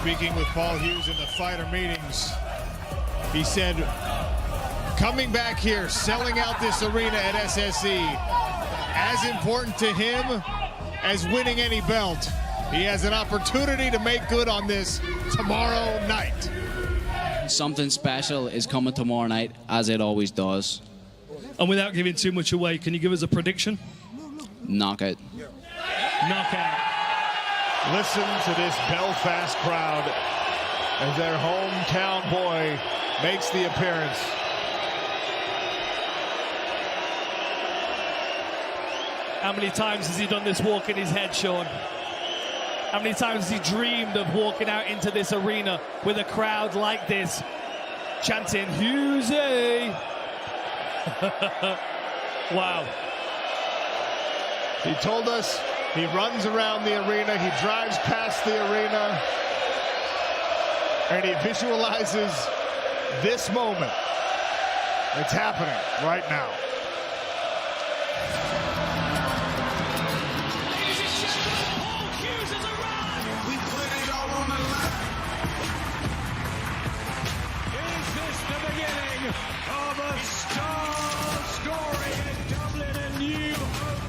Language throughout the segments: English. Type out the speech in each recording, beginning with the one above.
Speaking with Paul Hughes in the fighter meetings, he said, coming back here, selling out this arena at SSE, as important to him as winning any belt. He has an opportunity to make good on this tomorrow night. Something special is coming tomorrow night, as it always does. And without giving too much away, can you give us a prediction? Knockout. Knockout. Listen to this Belfast crowd as their hometown boy makes the appearance. How many times has he done this walk in his head, Sean? How many times has he dreamed of walking out into this arena with a crowd like this, chanting, Hughes? Wow. He told us he runs around the arena, he drives past the arena, and he visualizes this moment. It's happening right now. Ladies and gentlemen, Paul Hughes has arrived. We put it all on the line. Is this the beginning of a star story in Dublin and New Hope?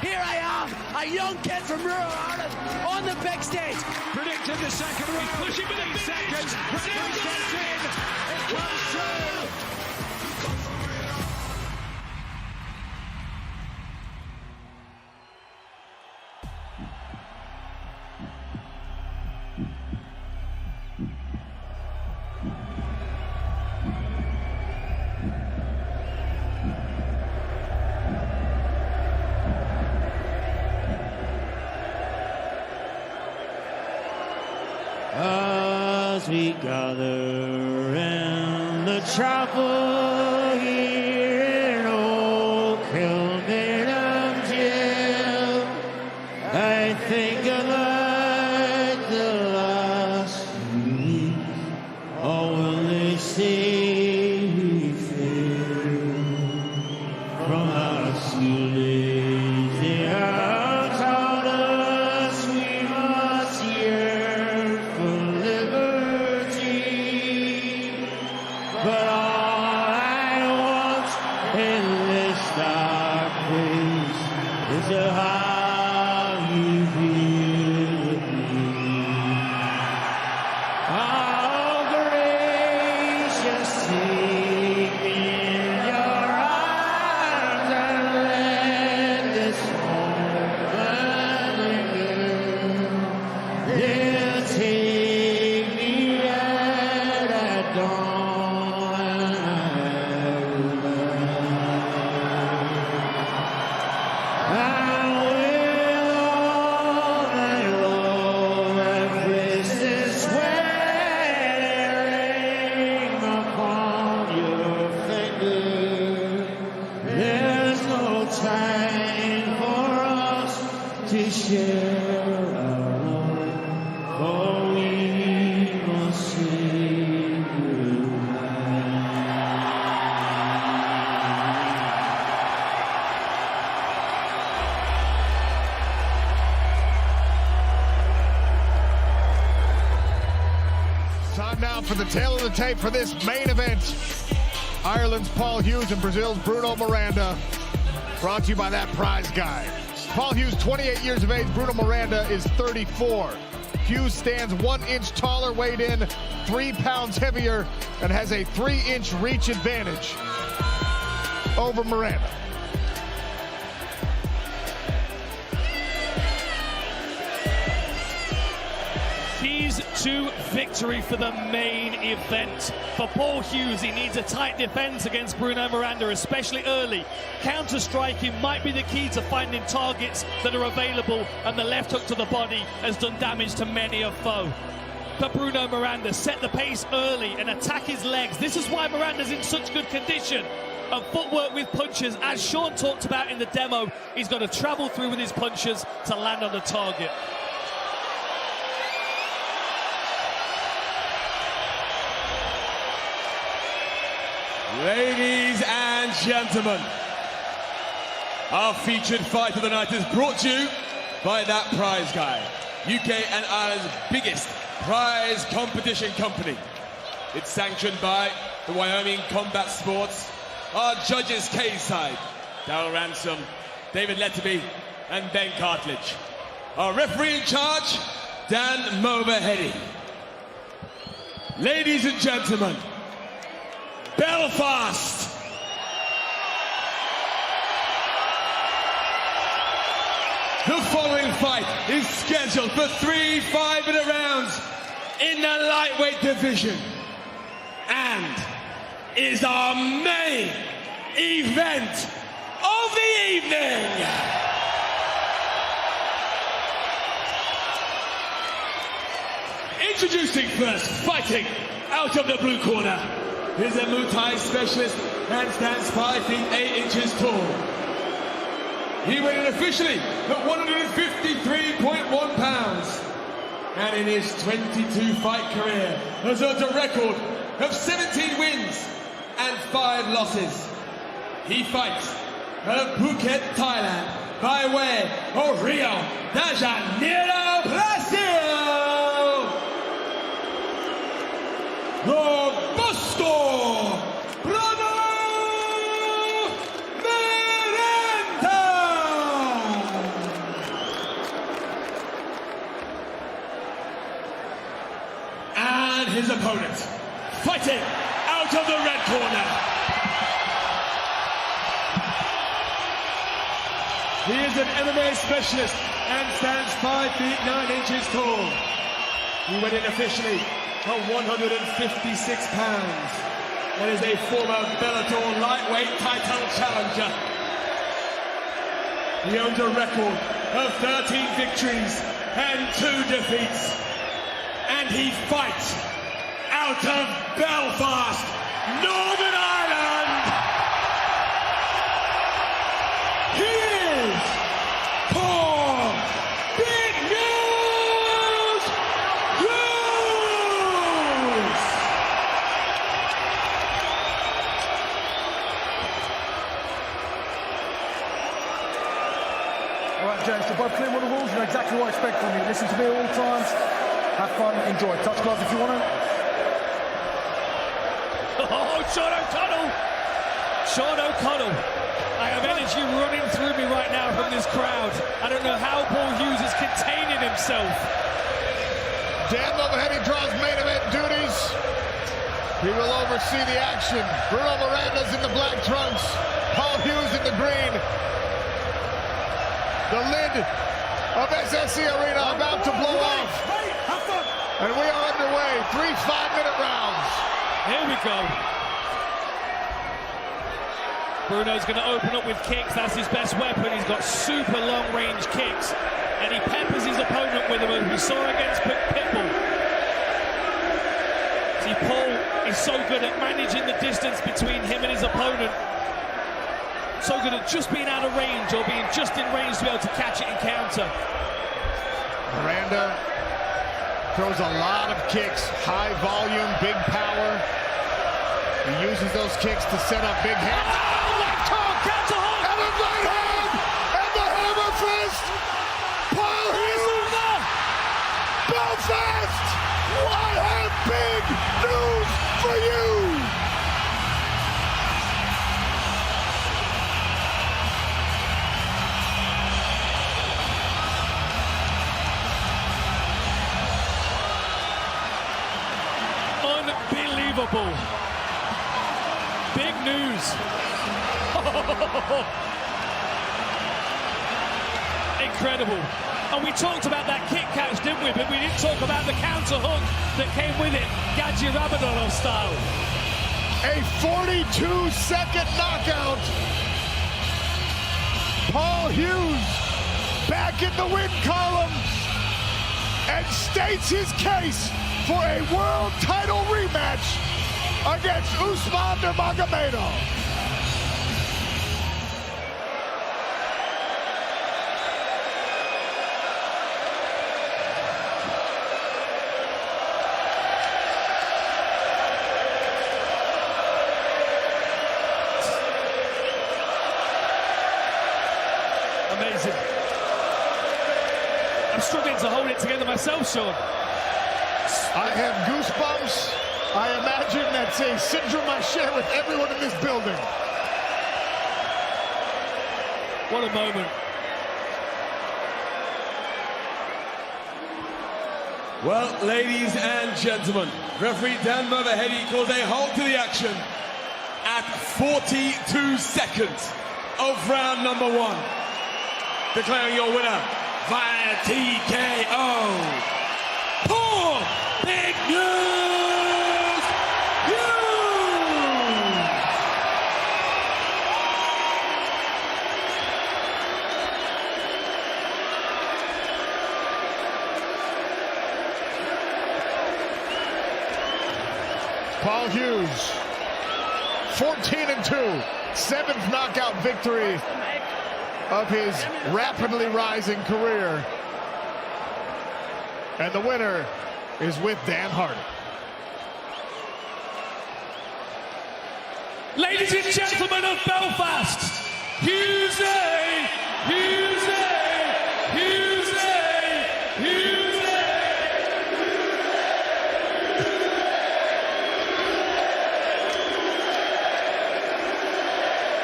Here I am, a young kid from rural Ireland, on the big stage. Predicted the second round. Pushing with 8 seconds. Referee steps in. It comes through. As we gather in the chapel here in 𝗘𝗨𝗥𝗢𝗣𝗘, I think about the last week. Oh, will they say we failed from our school days? They have taught us we must yearn for liberty. But all I want in this dark place is to have you here with me. Oh, gracious, take me in your arms and let this moment linger. They'll take me out at dawn and with all my love and kisses sweating upon your finger. There's no time for us to share our love, for we must say goodbye. Time now for the tail of the tape for this main event. Ireland's Paul Hughes and Brazil's Bruno Miranda. Brought to you by that prize guy. Paul Hughes, 28 years of age. Bruno Miranda is 34. Hughes stands 1 inch taller, weighed in 3 pounds heavier, and has a 3-inch reach advantage over Miranda. Keys to victory for the main event. For Paul Hughes, he needs a tight defense against Bruno Miranda, especially early. Counter-striking might be the key to finding targets that are available, and the left hook to the body has done damage to many a foe. But Bruno Miranda set the pace early and attack his legs. This is why Miranda's in such good condition. And footwork with punches, as Sean talked about in the demo, he's got to travel through with his punches to land on the target. Ladies and gentlemen, Our featured fight of the night is brought to you by That Prize Guy, UK and Ireland's biggest prize competition company. It's sanctioned by the Wyoming Combat Sports. Our judges 𝗘𝗨𝗥𝗢𝗣𝗘, Darrell Ransom, David 𝗟𝗘𝗏𝗡, and Ben Cartledge. Our referee in charge, Dan Mulvahedi. Ladies and gentlemen, Belfast. The following fight is scheduled for 3 5-minute rounds in the lightweight division and is our main event of the evening. Introducing first, fighting out of the blue corner, is a Muay Thai specialist and stands 5 feet 8 inches tall. He weighed in officially at 153.1 pounds. And in his 22-fight career has earned a record of 17 wins and 5 losses. He fights out of Phuket, Thailand, by way of Rio de Janeiro, Brazil. Robusto Bruno Miranda. And his opponent, fighting out of the red corner. He is an MMA specialist and stands 5 feet 9 inches tall. He went in officially at 156 pounds and is a former Bellator lightweight title challenger. He owns a record of 13 victories and 2 defeats. And he fights out of Belfast, Northern Ireland. He is Paul Big News Hughes. All right, James, you're both clear on the rules. You know exactly what I expect from you. Listen to me at all times. Have fun, enjoy. Touch gloves if you want to. Oh, Sean O'Connell! Sean O'Connell. I have energy running through me right now from this crowd. I don't know how Paul Hughes is containing himself. Dan Mulvahedi draws main event duties. He will oversee the action. Bruno Miranda's in the black trunks. Paul Hughes in the green. The lid of SSE Arena about to blow off. And we are underway. 3 5-minute rounds. Here we go. Bruno's going to open up with kicks. That's his best weapon. He's got super long-range kicks. And he peppers his opponent with them, as we saw against Pitbull. See, Paul is so good at managing the distance between him and his opponent. So good at just being out of range or being just in range to be able to catch it and counter. Miranda throws a lot of kicks, high volume, big power. He uses those kicks to set up big hands. Oh, left hook, counter hook, and a right hand, and the hammer fist. Paul Hughes, Belfast. I have big news for you. Unbelievable. Big news. Incredible. And we talked about that kick catch, didn't we? But we didn't talk about the counter hook that came with it, 𝗟𝗘𝗥𝗢𝗘 style. A 42-second knockout. Paul Hughes back in the win column and states his case for a world title rematch against 𝗟𝗏𝗏 Nurmagomedov. Amazing. I'm struggling to hold it together myself, Sean. I have goosebumps. I imagine that's a syndrome I share with everyone in this building. What a moment. Well, ladies and gentlemen, referee Dan Mulcahy calls a halt to the action at 42 seconds of round number 1. Declaring your winner via TKO, Paul Big News Hughes! Paul Hughes, 14-2, 7th knockout victory of his rapidly rising career. And the winner is with Dan Hardy. Ladies and gentlemen of Belfast, Hughes, Hughes, Hughes, Hughes.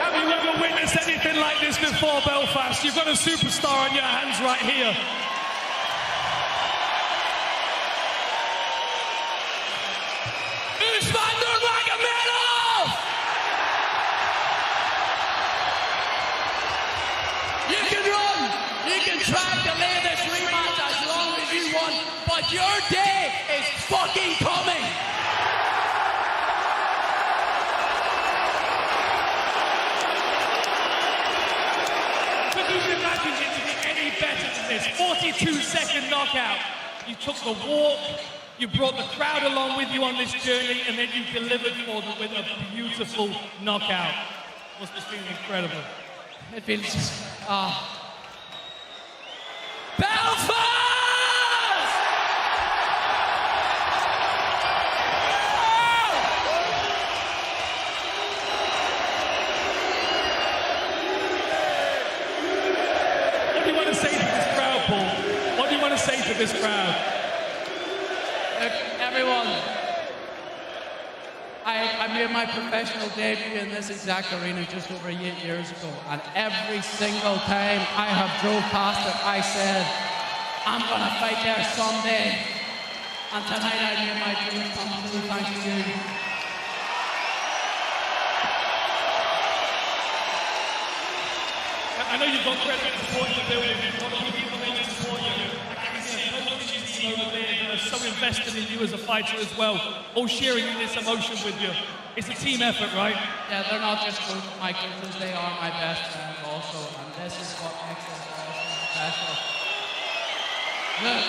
Have you ever witnessed anything like this before, Belfast? You've got a superstar on your hands right here. You can run, you can try to delay this rematch as long as you want, but your day is fucking coming. Could you imagine it to be any better than this? 42-second knockout. You took the walk, you brought the crowd along with you on this journey, and then you delivered for them with a beautiful knockout. Must have been incredible. It feels Belfast! What do you want to say to this crowd, Paul? What do you want to say to this crowd? Look, everyone, I made my professional debut in this exact arena just over 8 years ago, and every single time I have drove past it, I said, I'm gonna fight there someday. And tonight I made my dream come true, thanks to you. I know you've got credit for supporting the building. You've got people that you support you. I can see over there that are so invested in you as a fighter as well, all sharing in this emotion with you. It's a team effort, right? Yeah, they're not just my coaches, they are my best friends also, and this is what makes this special. Look,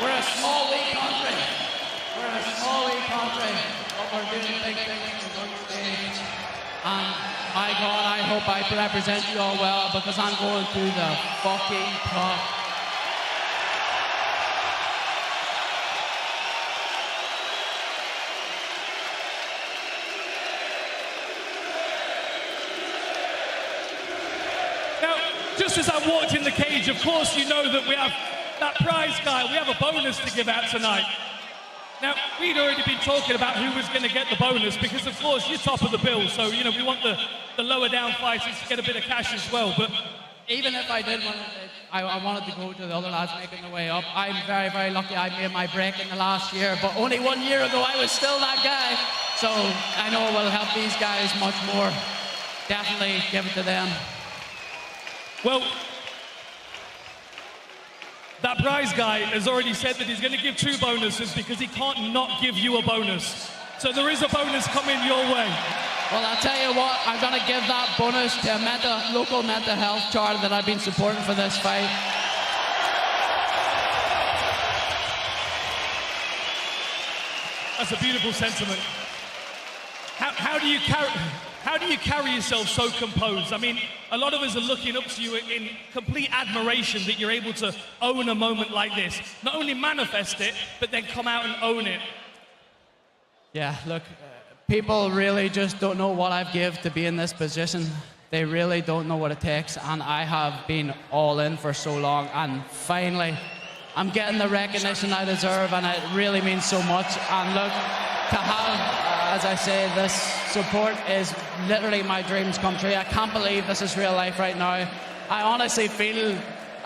we're a small league country. We're a small league country, but we're doing big things for good stage. And my God, I hope I represent you all well, because I'm going through the fucking top. Now, just as I walked in the cage, of course you know that we have that prize guy. We have a bonus to give out tonight. Now, we'd already been talking about who was going to get the bonus because, of course, you're top of the bill. So, you know, we want the lower down fighters to get a bit of cash as well. But even if I did want to, I wanted to go to the other lads making their way up. I'm very, very lucky I made my break in the last year, but only 1 year ago I was still that guy. So I know it will help these guys much more. Definitely give it to them. well, that prize guy has already said that he's going to give 2 bonuses because he can't not give you a bonus. So there is a bonus coming your way. Well, I'll tell you what, I'm going to give that bonus to a local mental health charity that I've been supporting for this fight. That's a beautiful sentiment. How do you carry yourself so composed? I mean, a lot of us are looking up to you in complete admiration that you're able to own a moment like this. Not only manifest it, but then come out and own it. Yeah, look, people really just don't know what I've given to be in this position. They really don't know what it takes, and I have been all in for so long, and finally, I'm getting the recognition I deserve, and it really means so much. And look, to have, as I say, this support is literally my dreams come true. I can't believe this is real life right now. I honestly feel,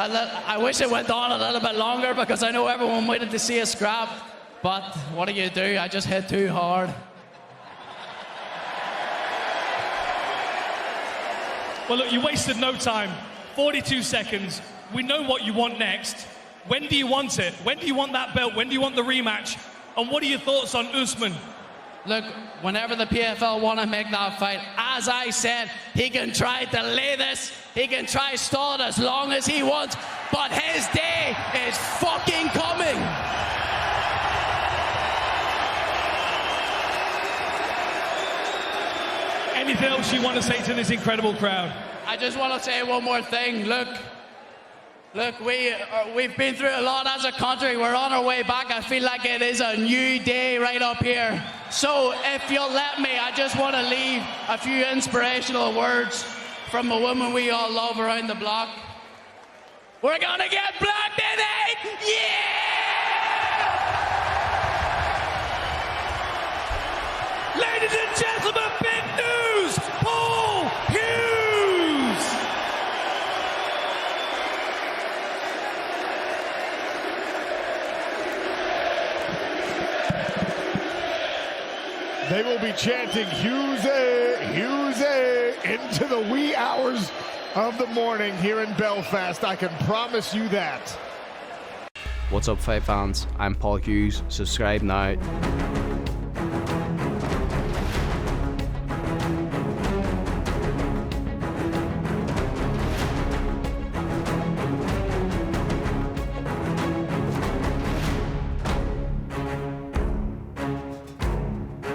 I wish it went on a little bit longer, because I know everyone waited to see a scrap, but what do? I just hit too hard. Well, look, you wasted no time. 42 seconds. We know what you want next. When do you want it? When do you want that belt? When do you want the rematch? And what are your thoughts on Usman? Look, whenever the PFL want to make that fight, as I said, he can try to delay this. He can try to stall it as long as he wants. But his day is fucking coming. Anything else you want to say to this incredible crowd? I just want to say one more thing. Look, we've been through a lot as a country. We're on our way back. I feel like it is a new day right up here. So if you'll let me, I just want to leave a few inspirational words from a woman we all love around the block. We're gonna get black in 8! Yeah! Ladies and gentlemen, big news! Paul Hughes! They will be chanting Hughes, Hughes into the wee hours of the morning here in Belfast. I can promise you that. What's up, fight fans? I'm Paul Hughes. Subscribe now.